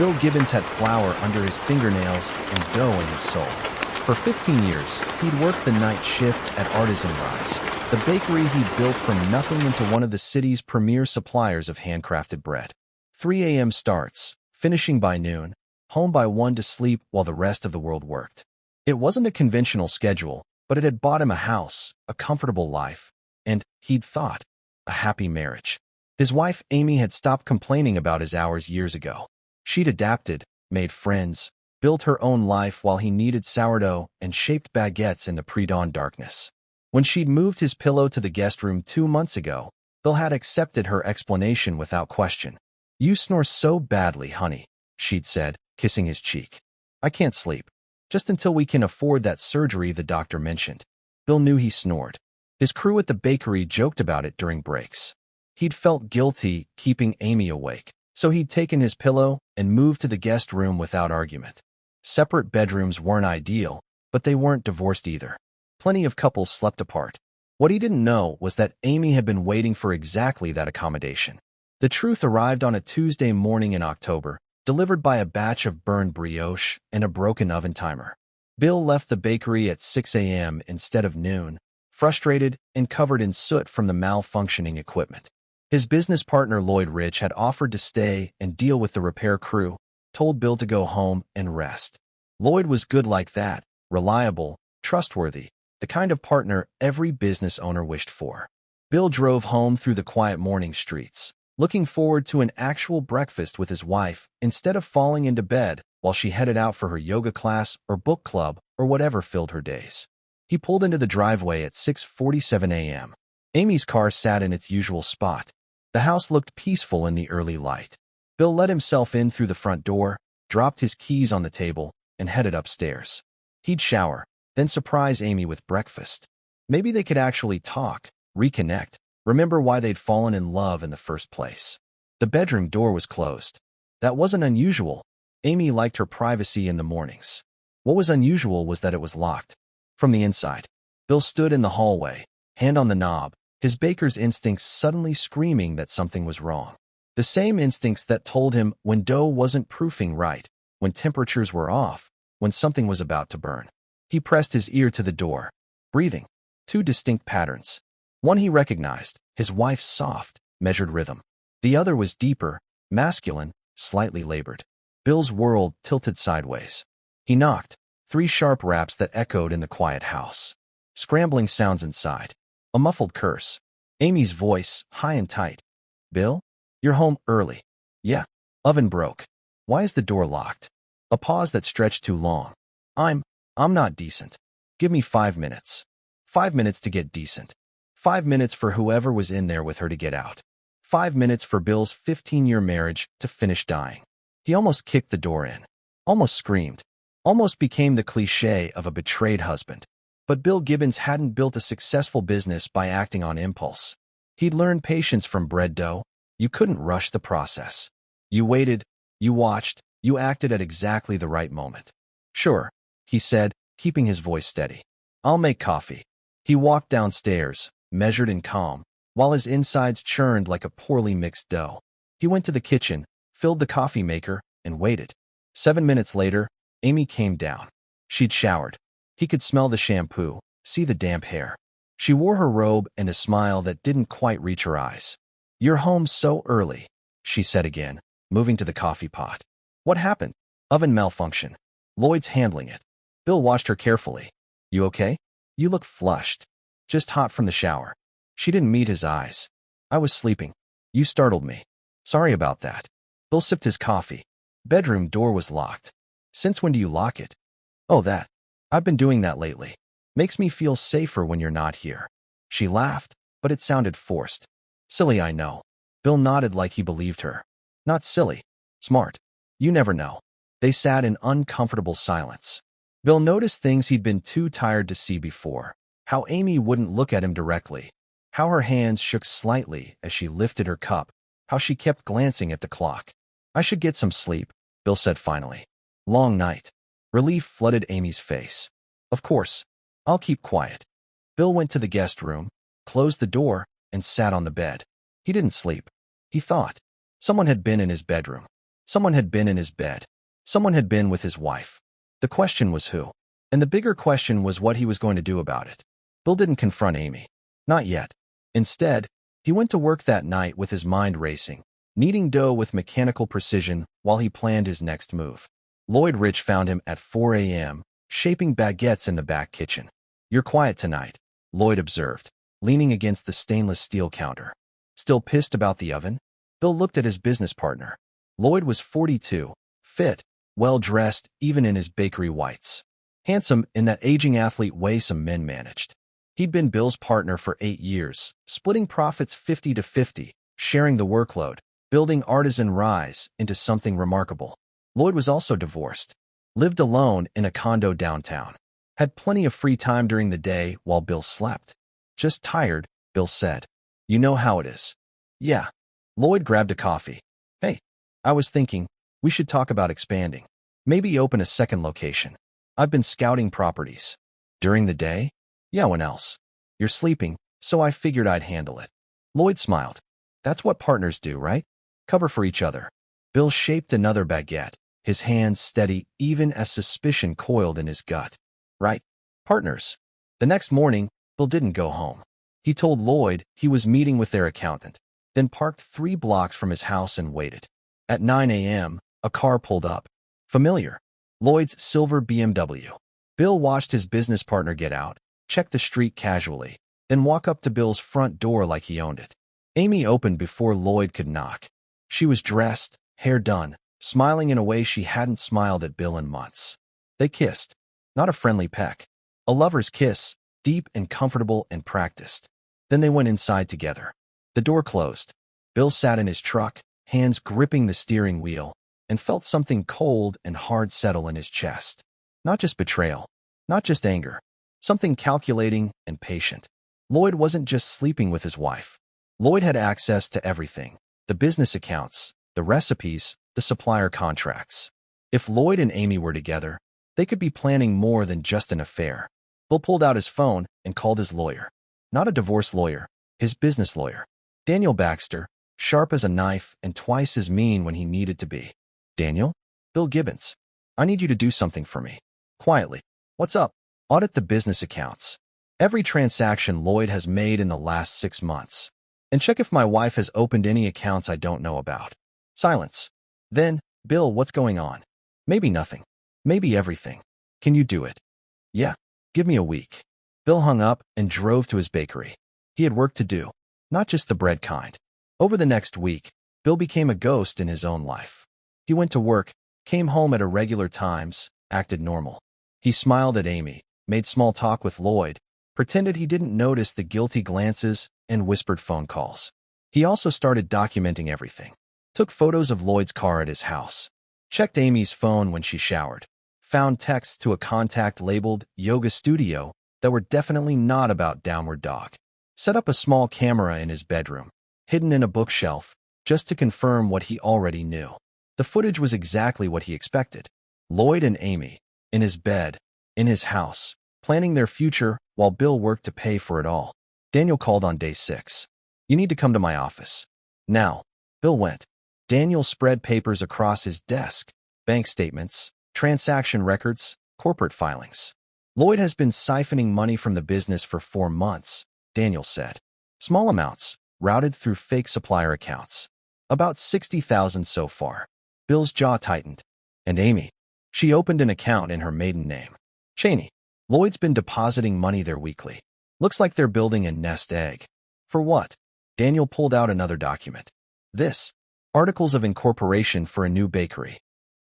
Bill Gibbons had flour under his fingernails and dough in his soul. For 15 years, he'd worked the night shift at Artisan Rise, the bakery he'd built from nothing into one of the city's premier suppliers of handcrafted bread. 3 a.m. starts, finishing by noon, home by 1 to sleep while the rest of the world worked. It wasn't a conventional schedule, but it had bought him a house, a comfortable life, and, he'd thought, a happy marriage. His wife Amy had stopped complaining about his hours years ago. She'd adapted, made friends, built her own life while he kneaded sourdough and shaped baguettes in the pre-dawn darkness. When she'd moved his pillow to the guest room 2 months ago, Bill had accepted her explanation without question. "You snore so badly, honey," she'd said, kissing his cheek. "I can't sleep. Just until we can afford that surgery the doctor mentioned." Bill knew he snored. His crew at the bakery joked about it during breaks. He'd felt guilty keeping Amy awake, so he'd taken his pillow and moved to the guest room without argument. Separate bedrooms weren't ideal, but they weren't divorced either. Plenty of couples slept apart. What he didn't know was that Amy had been waiting for exactly that accommodation. The truth arrived on a Tuesday morning in October, delivered by a batch of burned brioche and a broken oven timer. Bill left the bakery at 6 a.m. instead of noon, frustrated and covered in soot from the malfunctioning equipment. His business partner Lloyd Rich had offered to stay and deal with the repair crew, told Bill to go home and rest. Lloyd was good like that, reliable, trustworthy, the kind of partner every business owner wished for. Bill drove home through the quiet morning streets, looking forward to an actual breakfast with his wife instead of falling into bed while she headed out for her yoga class or book club or whatever filled her days. He pulled into the driveway at 6:47 a.m. Amy's car sat in its usual spot. The house looked peaceful in the early light. Bill let himself in through the front door, dropped his keys on the table, and headed upstairs. He'd shower, then surprise Amy with breakfast. Maybe they could actually talk, reconnect, remember why they'd fallen in love in the first place. The bedroom door was closed. That wasn't unusual. Amy liked her privacy in the mornings. What was unusual was that it was locked. From the inside, Bill stood in the hallway, hand on the knob, his baker's instincts suddenly screaming that something was wrong. The same instincts that told him when dough wasn't proofing right, when temperatures were off, when something was about to burn. He pressed his ear to the door, breathing. 2 distinct patterns. One he recognized, his wife's soft, measured rhythm. The other was deeper, masculine, slightly labored. Bill's world tilted sideways. He knocked, 3 sharp raps that echoed in the quiet house. Scrambling sounds inside. A muffled curse. Amy's voice, high and tight. "Bill? You're home early." "Yeah." "Oven broke." "Why is the door locked?" A pause that stretched too long. I'm not decent. Give me 5 minutes. 5 minutes to get decent. 5 minutes for whoever was in there with her to get out. 5 minutes for Bill's 15-year marriage to finish dying. He almost kicked the door in. Almost screamed. Almost became the cliché of a betrayed husband. But Bill Gibbons hadn't built a successful business by acting on impulse. He'd learned patience from bread dough. You couldn't rush the process. You waited, you watched, you acted at exactly the right moment. "Sure," he said, keeping his voice steady. "I'll make coffee." He walked downstairs, measured and calm, while his insides churned like a poorly mixed dough. He went to the kitchen, filled the coffee maker, and waited. 7 minutes later, Amy came down. She'd showered. He could smell the shampoo, see the damp hair. She wore her robe and a smile that didn't quite reach her eyes. "You're home so early," she said again, moving to the coffee pot. "What happened?" "Oven malfunction. Lloyd's handling it." Bill watched her carefully. "You okay? You look flushed." "Just hot from the shower." She didn't meet his eyes. "I was sleeping. You startled me." "Sorry about that." Bill sipped his coffee. Bedroom door was locked. "Since when do you lock it?" "Oh, that. I've been doing that lately. Makes me feel safer when you're not here." She laughed, but it sounded forced. "Silly, I know." Bill nodded like he believed her. "Not silly. Smart. You never know." They sat in uncomfortable silence. Bill noticed things he'd been too tired to see before. How Amy wouldn't look at him directly. How her hands shook slightly as she lifted her cup. How she kept glancing at the clock. "I should get some sleep," Bill said finally. "Long night." Relief flooded Amy's face. "Of course. I'll keep quiet." Bill went to the guest room, closed the door, and sat on the bed. He didn't sleep. He thought. Someone had been in his bedroom. Someone had been in his bed. Someone had been with his wife. The question was who? And the bigger question was what he was going to do about it. Bill didn't confront Amy. Not yet. Instead, he went to work that night with his mind racing, kneading dough with mechanical precision while he planned his next move. Lloyd Rich found him at 4 a.m., shaping baguettes in the back kitchen. "You're quiet tonight," Lloyd observed, leaning against the stainless steel counter. "Still pissed about the oven?" Bill looked at his business partner. Lloyd was 42, fit, well-dressed even in his bakery whites. Handsome in that aging athlete way some men managed. He'd been Bill's partner for 8 years, splitting profits 50-50, sharing the workload, building Artisan Rise into something remarkable. Lloyd was also divorced, lived alone in a condo downtown, had plenty of free time during the day while Bill slept. "Just tired," Bill said. "You know how it is." "Yeah." Lloyd grabbed a coffee. "Hey, I was thinking, we should talk about expanding. Maybe open a second location. I've been scouting properties." "During the day?" "Yeah, when else? You're sleeping, so I figured I'd handle it." Lloyd smiled. "That's what partners do, right? Cover for each other." Bill shaped another baguette, his hands steady even as suspicion coiled in his gut. "Right. Partners." The next morning, Bill didn't go home. He told Lloyd he was meeting with their accountant, then parked 3 blocks from his house and waited. At 9 a.m., a car pulled up. Familiar. Lloyd's silver BMW. Bill watched his business partner get out, check the street casually, then walk up to Bill's front door like he owned it. Amy opened before Lloyd could knock. She was dressed, hair done, smiling in a way she hadn't smiled at Bill in months. They kissed. Not a friendly peck. A lover's kiss, deep and comfortable and practiced. Then they went inside together. The door closed. Bill sat in his truck, hands gripping the steering wheel, and felt something cold and hard settle in his chest. Not just betrayal, not just anger, something calculating and patient. Lloyd wasn't just sleeping with his wife. Lloyd had access to everything: the business accounts, the recipes, the supplier contracts. If Lloyd and Amy were together, they could be planning more than just an affair. Bill pulled out his phone and called his lawyer. Not a divorce lawyer, his business lawyer. Daniel Baxter, sharp as a knife and twice as mean when he needed to be. "Daniel?" "Bill Gibbons. I need you to do something for me." Quietly. "What's up?" "Audit the business accounts. Every transaction Lloyd has made in the last 6 months. And check if my wife has opened any accounts I don't know about." Silence. Then, "Bill, what's going on?" "Maybe nothing. Maybe everything." "Can you do it?" "Yeah. Give me a week." Bill hung up and drove to his bakery. He had work to do. Not just the bread kind. Over the next week, Bill became a ghost in his own life. He went to work, came home at irregular times, acted normal. He smiled at Amy, made small talk with Lloyd, pretended he didn't notice the guilty glances and whispered phone calls. He also started documenting everything. Took photos of Lloyd's car at his house. Checked Amy's phone when she showered. Found texts to a contact labeled Yoga Studio that were definitely not about Downward Dog. Set up a small camera in his bedroom, hidden in a bookshelf, just to confirm what he already knew. The footage was exactly what he expected. Lloyd and Amy, in his bed, in his house, planning their future while Bill worked to pay for it all. Daniel called on day 6. "You need to come to my office." Now. Bill went. Daniel spread papers across his desk: bank statements, transaction records, corporate filings. "Lloyd has been siphoning money from the business for 4 months, Daniel said. "Small amounts, routed through fake supplier accounts. About 60,000 so far." Bill's jaw tightened. "And Amy?" "She opened an account in her maiden name. Cheney. Lloyd's been depositing money there weekly. Looks like they're building a nest egg." "For what?" Daniel pulled out another document. "This. Articles of incorporation for a new bakery.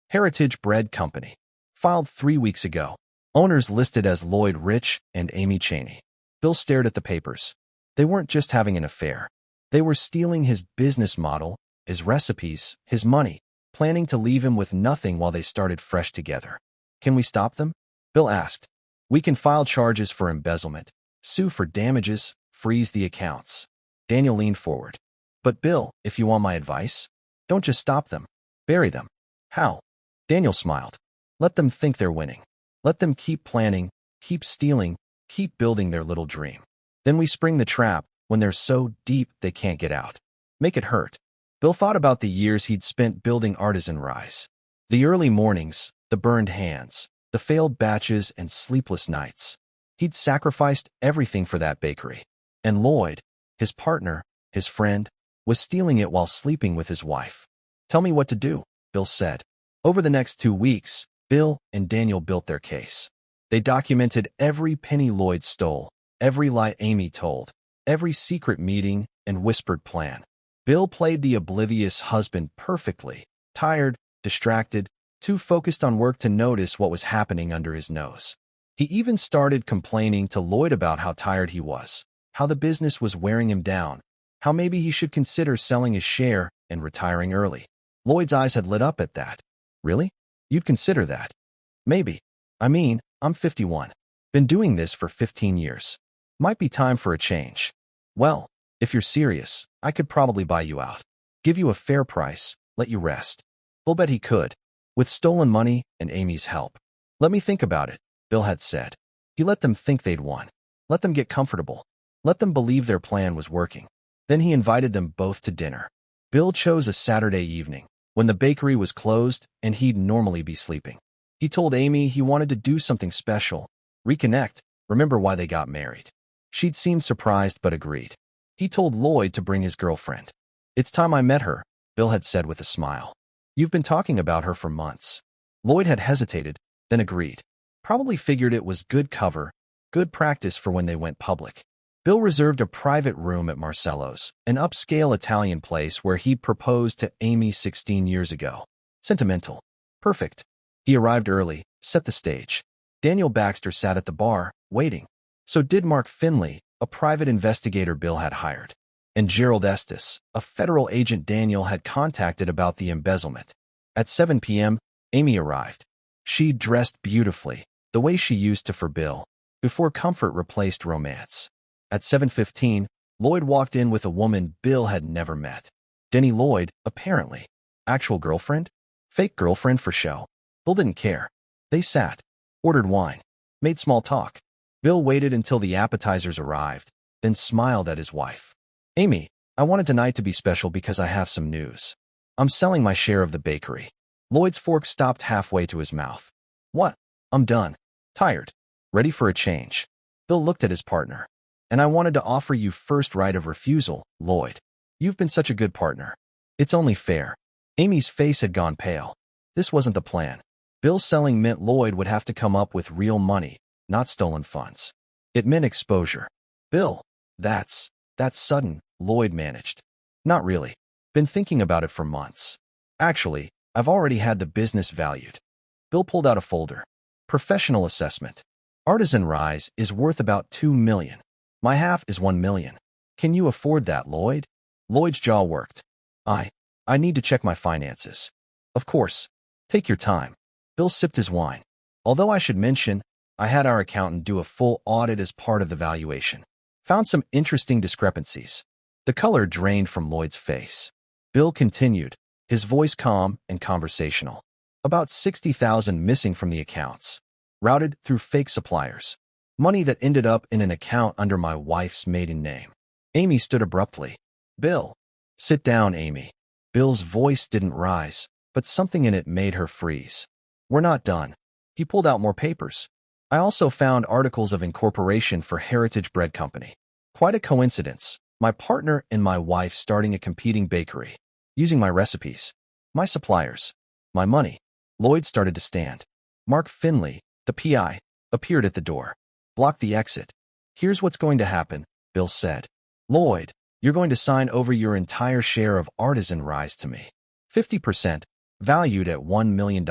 Heritage Bread Company. Filed 3 weeks ago. Owners listed as Lloyd Rich and Amy Cheney." Bill stared at the papers. They weren't just having an affair. They were stealing his business model, his recipes, his money, planning to leave him with nothing while they started fresh together. "Can we stop them?" Bill asked. "We can file charges for embezzlement, sue for damages, freeze the accounts." Daniel leaned forward. "But Bill, if you want my advice, don't just stop them. Bury them." "How?" Daniel smiled. "Let them think they're winning. Let them keep planning, keep stealing, keep building their little dream. Then we spring the trap when they're so deep they can't get out. Make it hurt. Bill thought about the years he'd spent building Artisan Rise. The early mornings, the burned hands, the failed batches and sleepless nights. He'd sacrificed everything for that bakery. And Lloyd, his partner, his friend, was stealing it while sleeping with his wife. "Tell me what to do," Bill said. Over the next 2 weeks, Bill and Daniel built their case. They documented every penny Lloyd stole, every lie Amy told, every secret meeting and whispered plan. Bill played the oblivious husband perfectly, tired, distracted, too focused on work to notice what was happening under his nose. He even started complaining to Lloyd about how tired he was, how the business was wearing him down, how maybe he should consider selling his share and retiring early. Lloyd's eyes had lit up at that. "Really? You'd consider that?" "Maybe. I mean, I'm 51. Been doing this for 15 years. Might be time for a change." "Well, if you're serious, I could probably buy you out. Give you a fair price, let you rest." Bill bet he could, with stolen money and Amy's help. "Let me think about it," Bill had said. He let them think they'd won. Let them get comfortable. Let them believe their plan was working. Then he invited them both to dinner. Bill chose a Saturday evening, when the bakery was closed and he'd normally be sleeping. He told Amy he wanted to do something special, reconnect, remember why they got married. She'd seemed surprised but agreed. He told Lloyd to bring his girlfriend. "It's time I met her," Bill had said with a smile. "You've been talking about her for months." Lloyd had hesitated, then agreed. Probably figured it was good cover, good practice for when they went public. Bill reserved a private room at Marcello's, an upscale Italian place where he'd proposed to Amy 16 years ago. Sentimental. Perfect. He arrived early, set the stage. Daniel Baxter sat at the bar, waiting. So did Mark Finley, a private investigator Bill had hired. And Gerald Estes, a federal agent Daniel had contacted about the embezzlement. At 7 p.m., Amy arrived. She dressed beautifully, the way she used to for Bill, before comfort replaced romance. At 7:15, Lloyd walked in with a woman Bill had never met. Denny Lloyd, apparently. Actual girlfriend? Fake girlfriend for show. Bill didn't care. They sat, ordered wine, made small talk. Bill waited until the appetizers arrived, then smiled at his wife. "Amy, I wanted tonight to be special because I have some news. I'm selling my share of the bakery." Lloyd's fork stopped halfway to his mouth. "What?" "I'm done. Tired. Ready for a change." Bill looked at his partner. "And I wanted to offer you first right of refusal, Lloyd. You've been such a good partner. It's only fair." Amy's face had gone pale. This wasn't the plan. Bill selling meant Lloyd would have to come up with real money, not stolen funds. It meant exposure. "Bill, that's sudden," Lloyd managed. "Not really. Been thinking about it for months. Actually, I've already had the business valued." Bill pulled out a folder. "Professional assessment. Artisan Rise is worth about $2 million. My half is $1 million. Can you afford that, Lloyd?" Lloyd's jaw worked. I need to check my finances." "Of course. Take your time." Bill sipped his wine. "Although I should mention, I had our accountant do a full audit as part of the valuation. Found some interesting discrepancies." The color drained from Lloyd's face. Bill continued, his voice calm and conversational. "About $60,000 missing from the accounts. Routed through fake suppliers. Money that ended up in an account under my wife's maiden name." Amy stood abruptly. "Bill." "Sit down, Amy." Bill's voice didn't rise, but something in it made her freeze. "We're not done." He pulled out more papers. "I also found articles of incorporation for Heritage Bread Company. Quite a coincidence. My partner and my wife starting a competing bakery. Using my recipes. My suppliers. My money." Lloyd started to stand. Mark Finley, the PI, appeared at the door. "Block the exit." "Here's what's going to happen," Bill said. "Lloyd, you're going to sign over your entire share of Artisan Rise to me. 50%, valued at $1 million.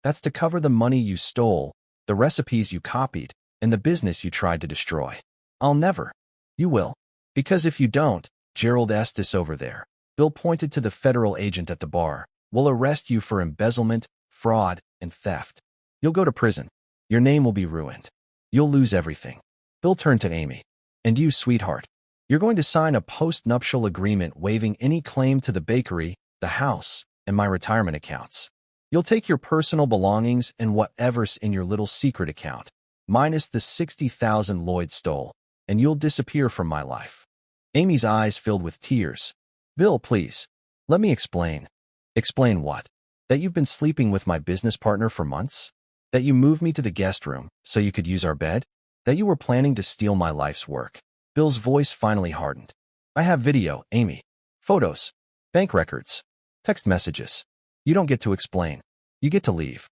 That's to cover the money you stole, the recipes you copied, and the business you tried to destroy. I'll never." "You will. Because if you don't, Gerald Estes over there," Bill pointed to the federal agent at the bar, "will arrest you for embezzlement, fraud, and theft. You'll go to prison. Your name will be ruined. You'll lose everything." Bill turned to Amy. "And you, sweetheart, you're going to sign a post-nuptial agreement waiving any claim to the bakery, the house, and my retirement accounts. You'll take your personal belongings and whatever's in your little secret account, minus the $60,000 Lloyd stole, and you'll disappear from my life." Amy's eyes filled with tears. "Bill, please." Let me explain. Explain what? That you've been sleeping with my business partner for months? That you moved me to the guest room so you could use our bed? That you were planning to steal my life's work? Bill's voice finally hardened. I have video, Amy. Photos. Bank records. Text messages. You don't get to explain. You get to leave.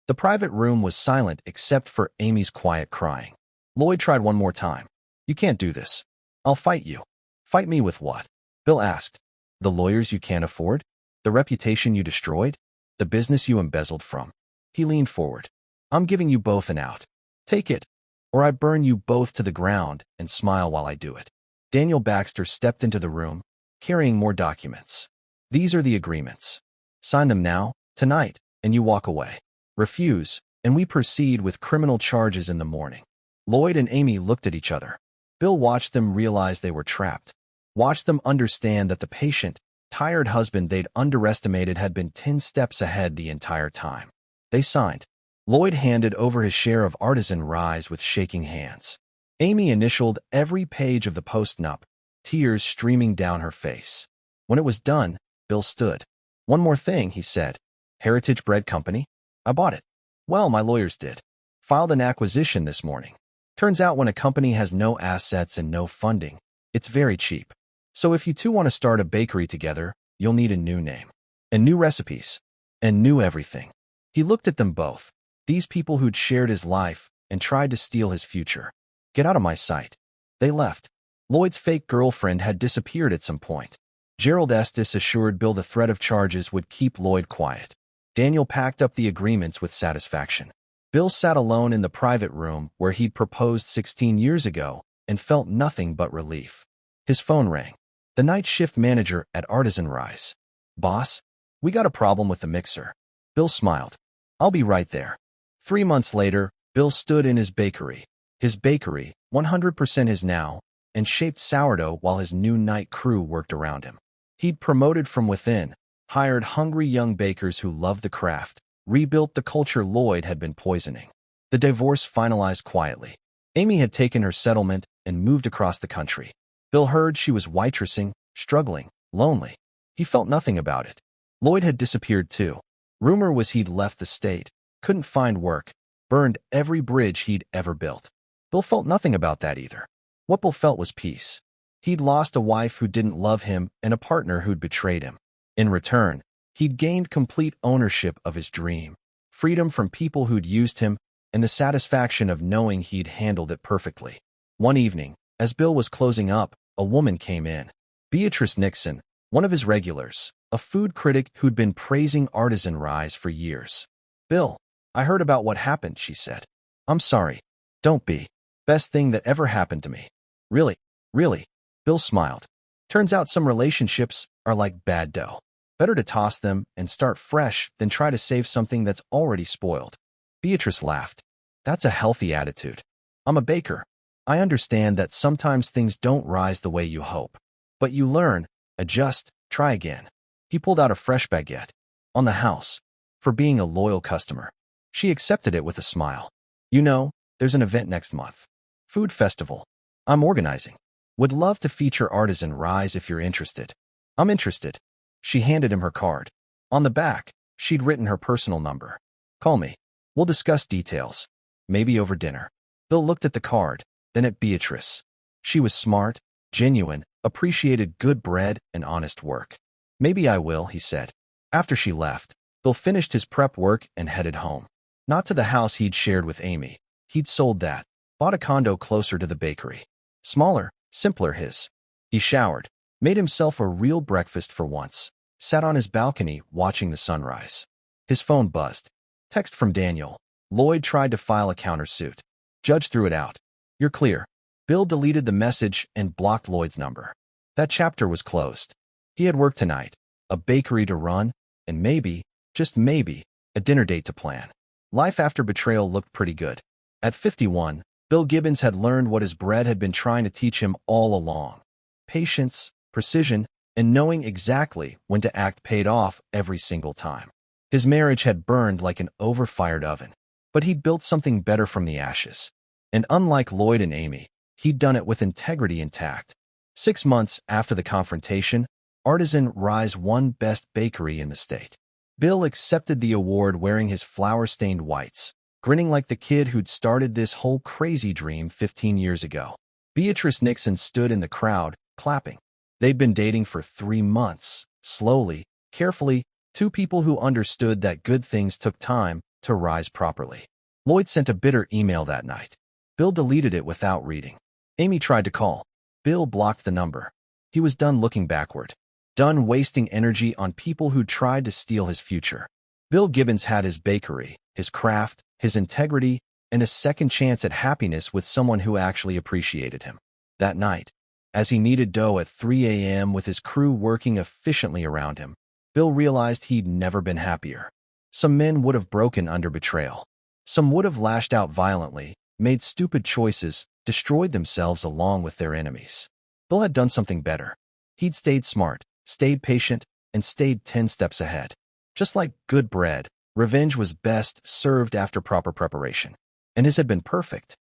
The private room was silent except for Amy's quiet crying. Lloyd tried one more time. You can't do this. I'll fight you. Fight me with what? Bill asked. The lawyers you can't afford? The reputation you destroyed? The business you embezzled from? He leaned forward. I'm giving you both an out. Take it, or I burn you both to the ground and smile while I do it. Daniel Baxter stepped into the room, carrying more documents. These are the agreements. Sign them now, tonight, and you walk away. Refuse, and we proceed with criminal charges in the morning. Lloyd and Amy looked at each other. Bill watched them realize they were trapped. Watched them understand that the patient, tired husband they'd underestimated had been 10 steps ahead the entire time. They signed. Lloyd handed over his share of Artisan Rise with shaking hands. Amy initialed every page of the post-nup, tears streaming down her face. When it was done, Bill stood. One more thing, he said. Heritage Bread Company? I bought it. Well, my lawyers did. Filed an acquisition this morning. Turns out when a company has no assets and no funding, it's very cheap. So if you two want to start a bakery together, you'll need a new name. And new recipes. And new everything. He looked at them both. These people who'd shared his life and tried to steal his future. Get out of my sight. They left. Lloyd's fake girlfriend had disappeared at some point. Gerald Estes assured Bill the threat of charges would keep Lloyd quiet. Daniel packed up the agreements with satisfaction. Bill sat alone in the private room where he'd proposed 16 years ago and felt nothing but relief. His phone rang. The night shift manager at Artisan Rise. Boss, we got a problem with the mixer. Bill smiled. I'll be right there. 3 months later, Bill stood in his bakery. His bakery, 100% his now, and shaped sourdough while his new night crew worked around him. He'd promoted from within, hired hungry young bakers who loved the craft, rebuilt the culture Lloyd had been poisoning. The divorce finalized quietly. Amy had taken her settlement and moved across the country. Bill heard she was waitressing, struggling, lonely. He felt nothing about it. Lloyd had disappeared too. Rumor was he'd left the state, couldn't find work, burned every bridge he'd ever built. Bill felt nothing about that either. What Bill felt was peace. He'd lost a wife who didn't love him and a partner who'd betrayed him. In return, he'd gained complete ownership of his dream, freedom from people who'd used him, and the satisfaction of knowing he'd handled it perfectly. One evening, as Bill was closing up, a woman came in. Beatrice Nixon, one of his regulars, a food critic who'd been praising Artisan Rise for years. Bill, I heard about what happened, she said. I'm sorry. Don't be. Best thing that ever happened to me. Really? Really? Bill smiled. Turns out some relationships are like bad dough. Better to toss them and start fresh than try to save something that's already spoiled. Beatrice laughed. That's a healthy attitude. I'm a baker. I understand that sometimes things don't rise the way you hope. But you learn, adjust, try again. He pulled out a fresh baguette. On the house. For being a loyal customer. She accepted it with a smile. You know, there's an event next month. Food festival. I'm organizing. Would love to feature Artisan Rise if you're interested. I'm interested. She handed him her card. On the back, she'd written her personal number. Call me. We'll discuss details. Maybe over dinner. Bill looked at the card, then at Beatrice. She was smart, genuine, appreciated good bread and honest work. Maybe I will, he said. After she left, Bill finished his prep work and headed home. Not to the house he'd shared with Amy. He'd sold that, bought a condo closer to the bakery. Smaller, simpler his. He showered, made himself a real breakfast for once, sat on his balcony watching the sunrise. His phone buzzed. Text from Daniel. Lloyd tried to file a countersuit. Judge threw it out. You're clear. Bill deleted the message and blocked Lloyd's number. That chapter was closed. He had work tonight, a bakery to run, and maybe, just maybe, a dinner date to plan. Life after betrayal looked pretty good. At 51, Bill Gibbons had learned what his bread had been trying to teach him all along. Patience, precision, and knowing exactly when to act paid off every single time. His marriage had burned like an overfired oven, but he'd built something better from the ashes. And unlike Lloyd and Amy, he'd done it with integrity intact. 6 months after the confrontation, Artisan Rise won Best Bakery in the state. Bill accepted the award wearing his flour-stained whites, grinning like the kid who'd started this whole crazy dream 15 years ago. Beatrice Nixon stood in the crowd, clapping. They'd been dating for 3 months. Slowly, carefully, two people who understood that good things took time to rise properly. Lloyd sent a bitter email that night. Bill deleted it without reading. Amy tried to call. Bill blocked the number. He was done looking backward. Done wasting energy on people who tried to steal his future. Bill Gibbons had his bakery, his craft, his integrity, and a second chance at happiness with someone who actually appreciated him. That night, as he kneaded dough at 3 a.m. with his crew working efficiently around him, Bill realized he'd never been happier. Some men would have broken under betrayal. Some would have lashed out violently, made stupid choices, destroyed themselves along with their enemies. Bill had done something better. He'd stayed smart, stayed patient, and stayed 10 steps ahead. Just like good bread, revenge was best served after proper preparation. And his had been perfect.